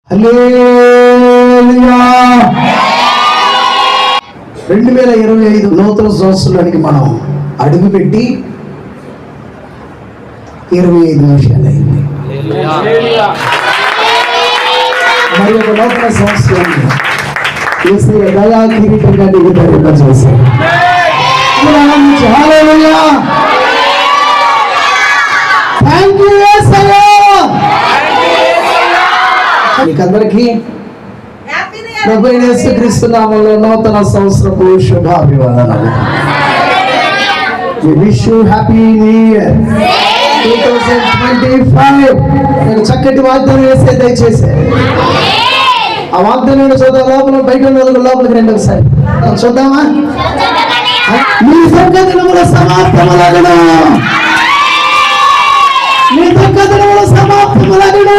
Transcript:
హల్లెలూయా. 2025 నూతన సంవత్సరానికి మనం అడుగుపెట్టి 25 నిమిషాలు అయింది. మరి ఒక నూతన సంవత్సరాన్ని యేసయ్య దయా కిరీటంగా నీకు ధరింపజేశాడు. హల్లెలూయా. థాంక్ యూ యేసయ్య. మీకందరికీ ప్రభువైన యేసుక్రీస్తు నామములో నూతన సంవత్సరపు శుభాభివందనలు. We wish you happy new year 2025. నేను చక్కటి వాగ్దానం వేసే దయచేసి ఆ వాగ్దానం చూద్దాం. లోపల బయట లోపలికి రండి ఒకసారి చూద్దామా. మీ దుఃఖదినముల సమాప్తములగును, మీ దుఃఖదినముల సమాప్తములగును.